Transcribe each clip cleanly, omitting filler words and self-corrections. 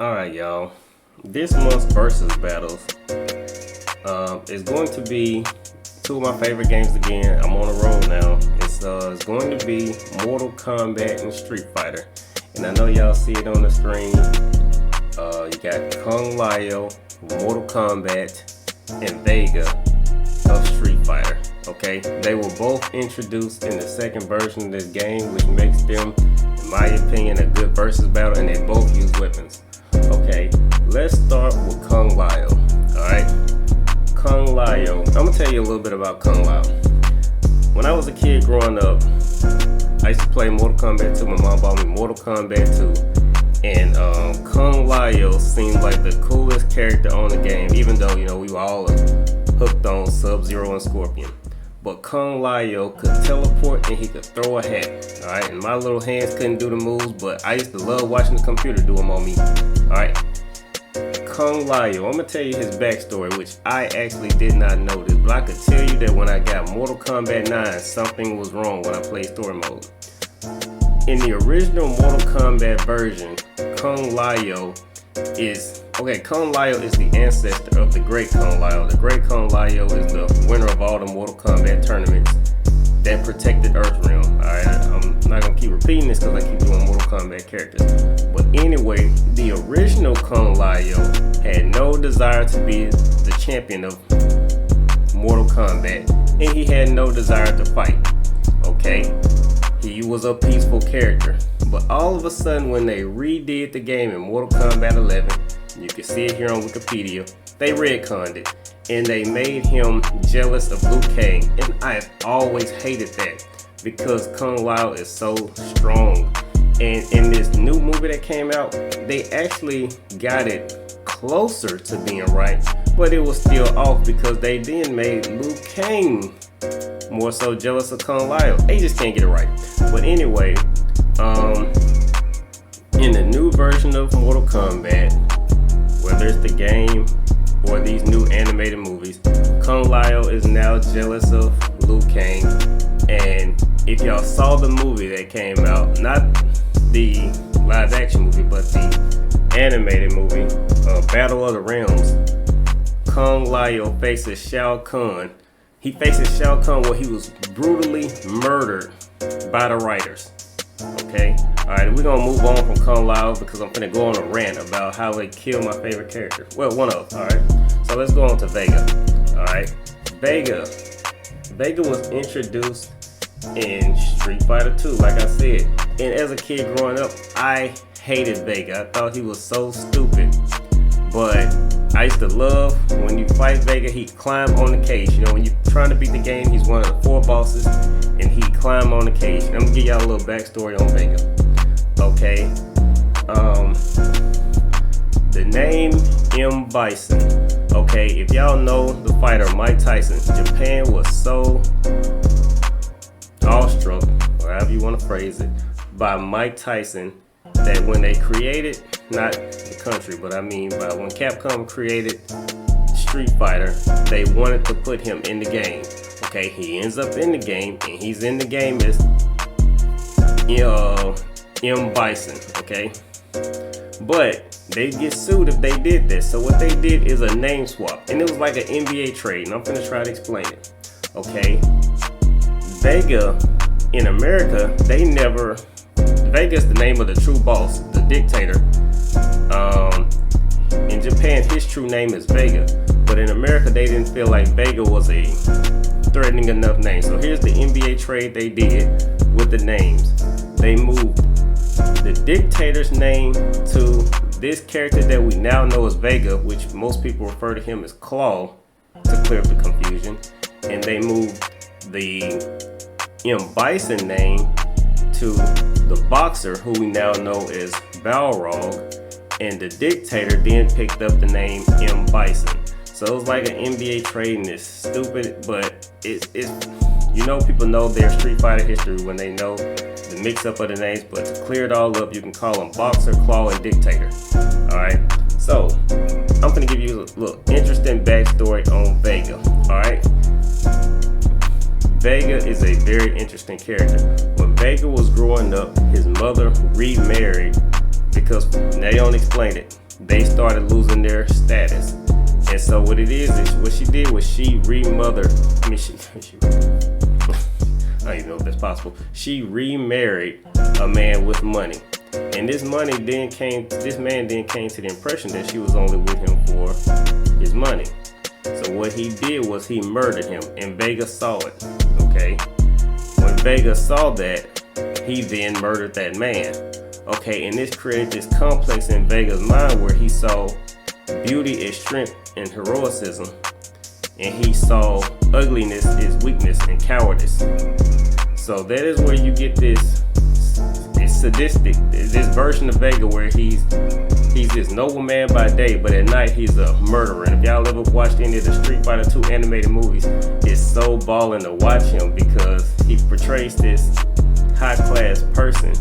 Alright, y'all. This month's versus battles is going to be two of my favorite games again. I'm on a roll now. It's going to be Mortal Kombat and Street Fighter. And I know y'all see it on the screen. You got Kung Lao, Mortal Kombat, and Vega of Street Fighter. Okay, they were both introduced in the second version of this game, which makes them, in my opinion, a good versus battle, and they both use weapons. Okay, let's start with Kung Lao. Alright, Kung Lao. I'm gonna tell you a little bit about Kung Lao. When I was a kid growing up, I used to play Mortal Kombat 2. My mom bought me Mortal Kombat 2. And Kung Lao seemed like the coolest character on the game, even though, you know, we were all hooked on Sub-Zero and Scorpion. But Kung Lao could teleport and he could throw a hat. Alright, and my little hands couldn't do the moves, but I used to love watching the computer do them on me. Alright, Kung Lao, I'm gonna tell you his backstory, which I actually did not know this, but I could tell you that when I got Mortal Kombat 9, something was wrong when I played story mode. In the original Mortal Kombat version, Kung Lao is the ancestor of the Great Kung Lao. The Great Kung Lao is the winner of all the Mortal Kombat tournaments that protected Earthrealm. Alright, I'm not gonna keep repeating this because I keep doing Mortal Kombat characters. But anyway, the original Kung Lao had no desire to be the champion of Mortal Kombat, and he had no desire to fight. Okay? He was a peaceful character. But all of a sudden, when they redid the game in Mortal Kombat 11, you can see it here on Wikipedia, they retconned it. And they made him jealous of Liu Kang. And I've always hated that, because Kung Lao is so strong. And in this new movie that came out, they actually got it closer to being right, but it was still off because they then made Liu Kang more so jealous of Kung Lao. They just can't get it right. But anyway, in the new version of Mortal Kombat, whether it's the game or these new animated movies, Kung Lao is now jealous of Liu Kang. And if y'all saw the movie that came out, not the live action movie, but the animated movie, Battle of the Realms, Kung Lao faces Shao Kahn. He faces Shao Kahn where he was brutally murdered by the writers. Okay? Alright, we're gonna move on from Kung Lao because I'm finna go on a rant about how they kill my favorite character. Well, one of them. Alright? So let's go on to Vega. Alright? Vega was introduced in Street Fighter 2, like I said. And as a kid growing up, I hated Vega. I thought he was so stupid. But I used to love when you fight Vega, he climb on the cage. You know, when you're trying to beat the game, he's one of the 4 bosses, and he climb on the cage. And I'm gonna give y'all a little backstory on Vega. Okay, the name M. Bison. Okay, if y'all know the fighter Mike Tyson, Japan was so awestruck, or however you want to phrase it, by Mike Tyson, that when they created, not the country, but I mean by when Capcom created Street Fighter, they wanted to put him in the game. Okay, he ends up in the game, and he's in the game as M. Bison, okay? But they'd get sued if they did this. So what they did is a name swap, and it was like an NBA trade, and I'm gonna try to explain it. Okay, Vega in America, Vega's the name of the true boss, the dictator. In Japan, his true name is Vega, but in America, they didn't feel like Vega was a threatening enough name. So here's the NBA trade they did with the names. They moved the dictator's name to this character that we now know as Vega, which most people refer to him as Claw to clear up the confusion. And they moved the M. Bison name to the boxer, who we now know as Balrog, and the dictator then picked up the name M. Bison. So it was like an NBA trade, and it's stupid, but it's you know, people know their Street Fighter history when they know the mix up of the names, but to clear it all up, you can call them Boxer, Claw, and Dictator. Alright, so I'm gonna give you a little interesting backstory on Vega. Alright, Vega is a very interesting character. When Vega was growing up, his mother remarried because, they don't explain it, they started losing their status. And so what it is what she did was she remothered. I mean, she I don't even know if that's possible. She remarried a man with money, and this man then came to the impression that she was only with him for his money. So what he did was he murdered him, and Vega saw it. Okay, when Vega saw that, he then murdered that man. Okay, and this created this complex in Vega's mind where he saw beauty as strength and heroism, and he saw ugliness as weakness and cowardice. So that is where you get this sadistic, this version of Vega where he's this noble man by day, but at night he's a murderer. And if y'all ever watched any of the Street Fighter 2 animated movies, it's so balling to watch him because he portrays this high class person,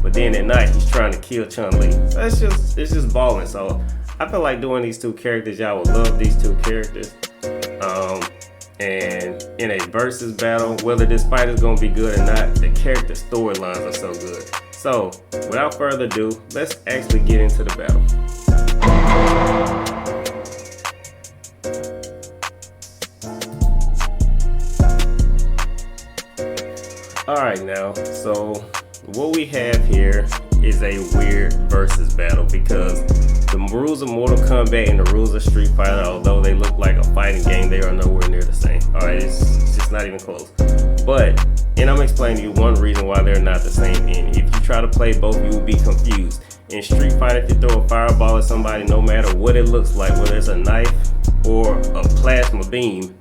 but then at night he's trying to kill Chun-Li. So it's just balling. So I feel like doing these two characters, y'all would love these two characters. And in a versus battle, whether this fight is going to be good or not, the character storylines are so good. So without further ado, let's actually get into the battle. Alright, now, so what we have here is a weird versus battle because the rules of Mortal Kombat and the rules of Street Fighter, although they look like a fighting game, they are nowhere near the same. Alright, it's just not even close. And I'm explaining to you one reason why they're not the same. And if you try to play both, you will be confused. In Street Fighter, if you throw a fireball at somebody, no matter what it looks like, whether it's a knife or a plasma beam,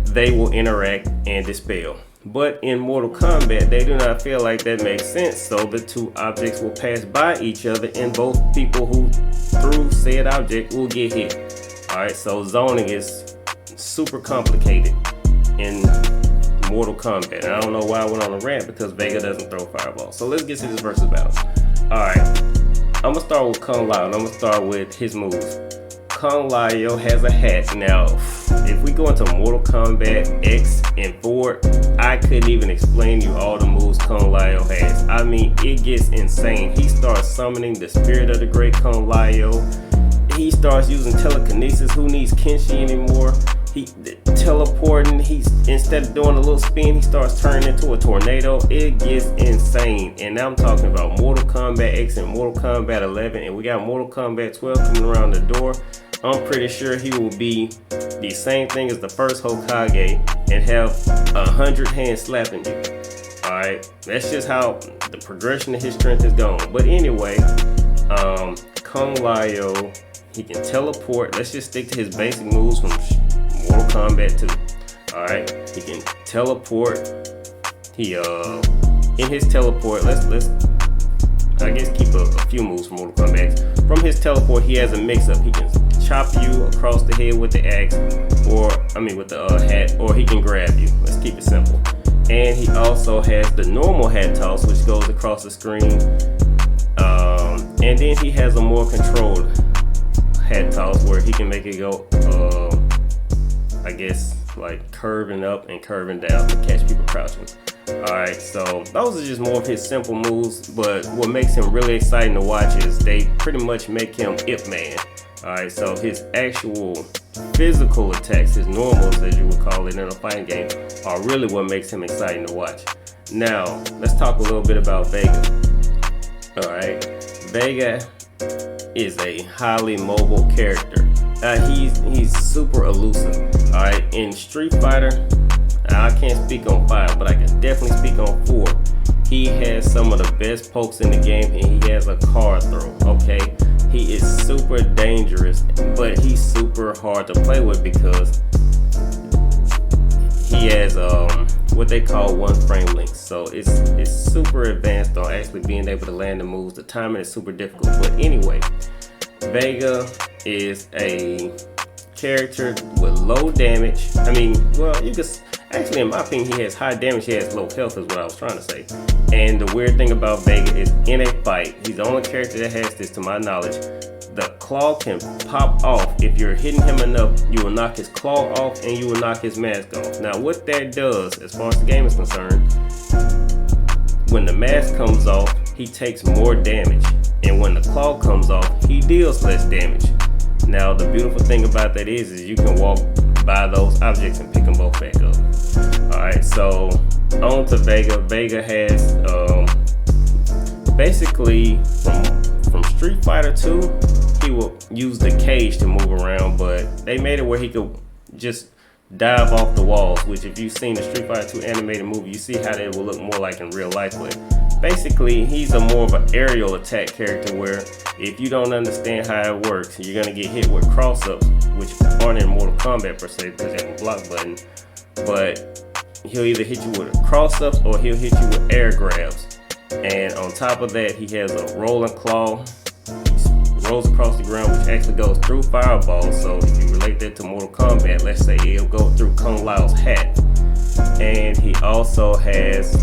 they will interact and dispel. But in Mortal Kombat, they do not feel like that makes sense, so the two objects will pass by each other and both people who threw said object will get hit. Alright, so zoning is super complicated in Mortal Kombat. And I don't know why I went on a rant because Vega doesn't throw fireballs. So let's get to this versus battle. Alright, I'm gonna start with Kung Lao and I'm gonna start with his moves. Kung Lao has a hat. Now, if we go into Mortal Kombat X and forward, I couldn't even explain to you all the moves Kung Lao has. I mean, it gets insane. He starts summoning the spirit of the great Kung Lao. He starts using telekinesis. Who needs Kenshi anymore? He teleporting. Instead of doing a little spin, he starts turning into a tornado. It gets insane. And I'm talking about Mortal Kombat X and Mortal Kombat 11, and we got Mortal Kombat 12 coming around the door. I'm pretty sure he will be the same thing as the first Hokage and have 100 hands slapping you. Alright, that's just how the progression of his strength is going. But anyway, Kung Lao, he can teleport. Let's just stick to his basic moves from Mortal Kombat 2. Alright, he can teleport. He in his teleport, let's I guess keep a few moves from Mortal Kombat. From his teleport, he has a mix-up. He can chop you across the head with the axe, with the hat, or he can grab you. Let's keep it simple. And he also has the normal hat toss, which goes across the screen. And then he has a more controlled hat toss where he can make it go, I guess, like curving up and curving down to catch people crouching. Alright, so those are just more of his simple moves, but what makes him really exciting to watch is they pretty much make him Ip Man. Alright, so his actual physical attacks, his normals as you would call it in a fighting game, are really what makes him exciting to watch. Now, let's talk a little bit about Vega. Alright, Vega is a highly mobile character. He's super elusive. Alright, in Street Fighter, I can't speak on 5, but I can definitely speak on 4. He has some of the best pokes in the game, and he has a card throw, okay? He is super dangerous, but he's super hard to play with because he has what they call one frame links. So it's super advanced on actually being able to land the moves. The timing is super difficult. But anyway, Vega is a character with low damage. I mean, well, you could actually, in my opinion, he has high damage, he has low health is what I was trying to say. And the weird thing about Vega is in a fight, he's the only character that has this to my knowledge. The claw can pop off. If you're hitting him enough, you will knock his claw off and you will knock his mask off. Now what that does, as far as the game is concerned, when the mask comes off, he takes more damage. And when the claw comes off, he deals less damage. Now, the beautiful thing about that is you can walk by those objects and pick them both back up. Alright, so on to Vega. Vega has basically from Street Fighter 2, he will use the cage to move around, but they made it where he could just dive off the walls, which if you've seen the Street Fighter 2 animated movie, you see how that will look more like in real life. But basically, he's a more of an aerial attack character where if you don't understand how it works, you're going to get hit with cross-ups, which aren't in Mortal Kombat per se because you have a block button. But he'll either hit you with a cross-ups or he'll hit you with air grabs. And on top of that, he has a rolling claw. He rolls across the ground, which actually goes through fireballs. So if you relate that to Mortal Kombat, let's say it'll go through Kung Lao's hat. And he also has,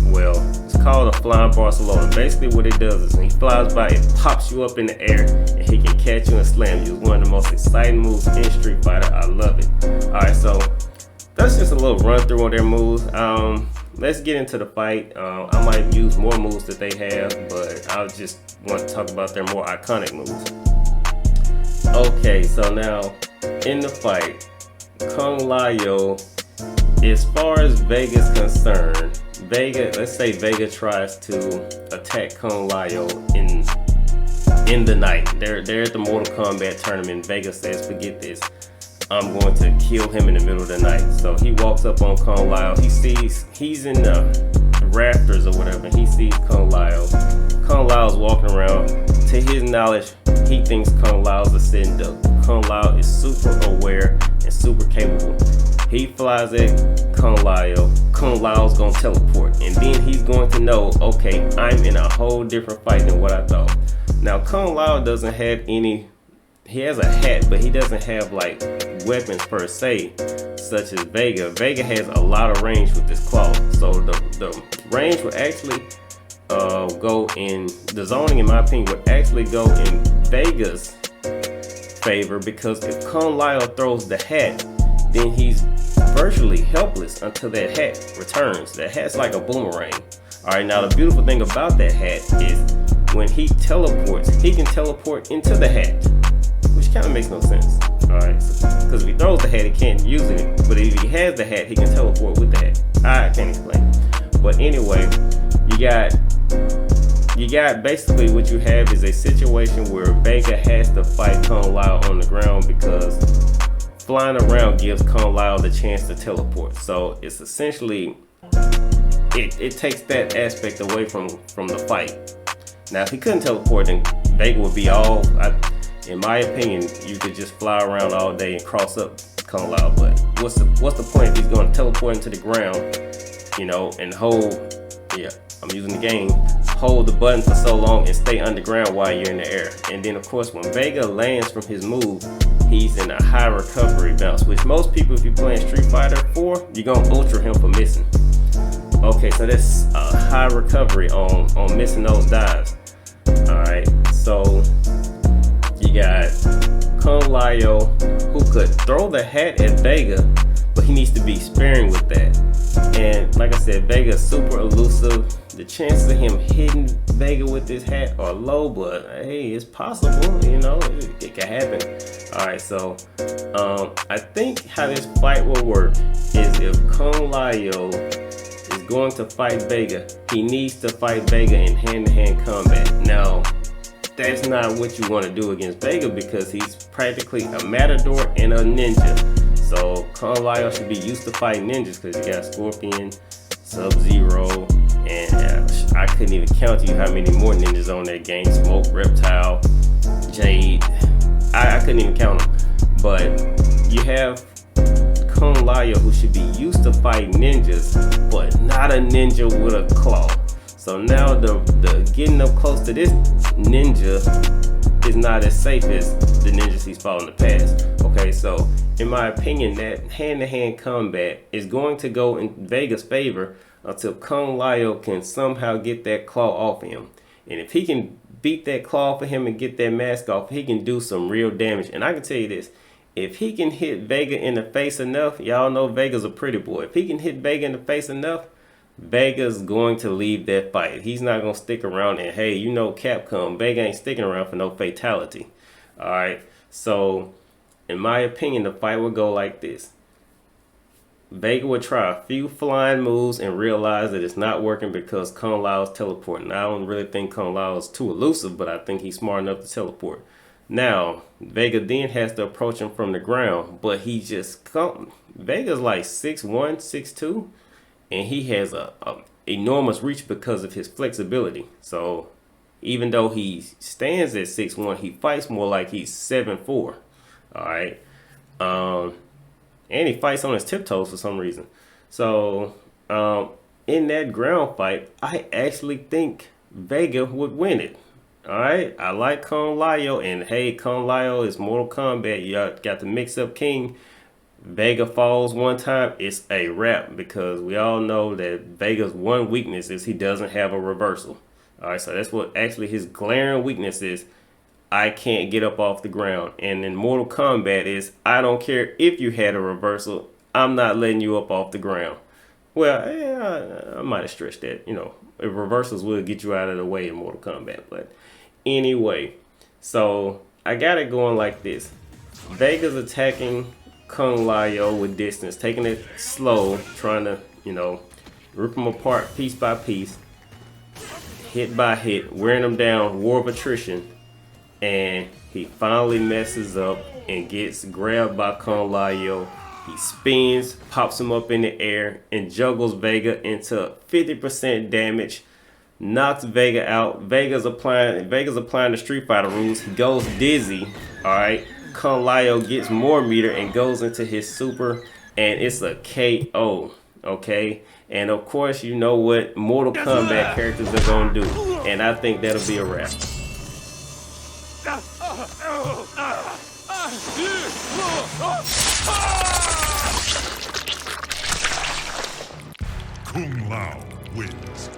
well, it's called a flying Barcelona. Basically what it does is when he flies by, it pops you up in the air and he can catch you and slam you. It's one of the most exciting moves in Street Fighter. I love it. Alright, so that's just a little run through on their moves. Let's get into the fight. I might use more moves that they have, but I just want to talk about their more iconic moves. Okay, so now in the fight, Kung Lao, as far as Vega's concerned, let's say Vega tries to attack Kung Lao in the night. They're at the Mortal Kombat tournament. Vega says, forget this. I'm going to kill him in the middle of the night. So he walks up on Kung Lao. He sees he's in the rafters or whatever. He sees Kung Lao. Kung Lao's walking around. To his knowledge, he thinks Kung Lao's a sitting duck. Kung Lao is super aware and super capable. He flies at Kung Lao. Kung Lao's gonna teleport, and then he's going to know, okay, I'm in a whole different fight than what I thought. Now, Kung Lao doesn't have any. He has a hat, but he doesn't have like weapons per se, such as Vega. Vega has a lot of range with this claw, so the range would actually go in the zoning, in my opinion, would actually go in Vega's favor, because if Kung Lao throws the hat, then he's virtually helpless until that hat returns. That hat's like a boomerang. Alright, now the beautiful thing about that hat is when he teleports, he can teleport into the hat, which kind of makes no sense. Alright, because if he throws the hat, he can't use it. But if he has the hat, he can teleport with the hat. I can't explain. But anyway, you got basically what you have is a situation where Vega has to fight Kung Lao on the ground because flying around gives Kung Lao the chance to teleport. So it's essentially, it takes that aspect away from the fight. Now if he couldn't teleport, then Vega would be all, in my opinion, you could just fly around all day and cross up Kung Lao. But what's the point if he's going to teleport into the ground, you know, and hold, yeah, I'm using the game, hold the button for so long and stay underground while you're in the air. And then of course when Vega lands from his move, he's in a high recovery bounce, which most people, if you're playing Street Fighter 4, you're gonna ultra him for missing. Okay, so that's a high recovery on missing those dives. Alright, so you got Kung Lao, who could throw the hat at Vega, but he needs to be sparing with that. And like I said, Vega's super elusive. The chances of him hitting Vega with this hat are low, but hey, it's possible, you know, it can happen. Alright, so I think how this fight will work is if Kung Lao is going to fight Vega, he needs to fight Vega in hand-to-hand combat. Now, that's not what you want to do against Vega because he's practically a matador and a ninja. So Kung Lao should be used to fighting ninjas because you got Scorpion, Sub-Zero, and I couldn't even count you how many more ninjas on that game. Smoke, Reptile, Jade. I couldn't even count them. But you have Kung Lao who should be used to fighting ninjas, but not a ninja with a claw. So now the getting up close to this ninja is not as safe as the ninjas he's fought in the past. Okay, so in my opinion, that hand-to-hand combat is going to go in Vega's favor until Kung Lao can somehow get that claw off him. And if he can beat that claw off of him and get that mask off, he can do some real damage. And I can tell you this, if he can hit Vega in the face enough, y'all know Vega's a pretty boy. If he can hit Vega in the face enough, Vega's going to leave that fight. He's not going to stick around, and hey, you know Capcom, Vega ain't sticking around for no fatality. Alright, so in my opinion, the fight would go like this. Vega would try a few flying moves and realize that it's not working because Kung Lao is teleporting. I don't really think Kung Lao is too elusive, but I think he's smart enough to teleport. Now, Vega then has to approach him from the ground, but he just Vega's like 6'1", 6'2", and he has a enormous reach because of his flexibility. So even though he stands at 6'1", he fights more like he's 7'4". Alright. And he fights on his tiptoes for some reason. So in that ground fight, I actually think Vega would win it. Alright, I like Kung Lao, and hey, Kung Lao is Mortal Kombat. You got the mix-up king. Vega falls one time, it's a wrap, because we all know that Vega's one weakness is he doesn't have a reversal. Alright, so that's what actually his glaring weakness is. I can't get up off the ground. And in Mortal Kombat is, I don't care if you had a reversal, I'm not letting you up off the ground. Well, yeah, I might have stretched that. You know, reversals will get you out of the way in Mortal Kombat. But anyway, so I got it going like this. Vega's attacking Kung Lao with distance, taking it slow, trying to, you know, rip him apart piece by piece, hit by hit, wearing him down, war of attrition. And he finally messes up and gets grabbed by Kung Lao. He spins, pops him up in the air, and juggles Vega into 50% damage. Knocks Vega out. Vega's applying the Street Fighter rules. He goes dizzy. Alright. Kung Lao gets more meter and goes into his super. And it's a KO. Okay? And of course, you know what Mortal Kombat characters are going to do. And I think that'll be a wrap. Kung Lao wins.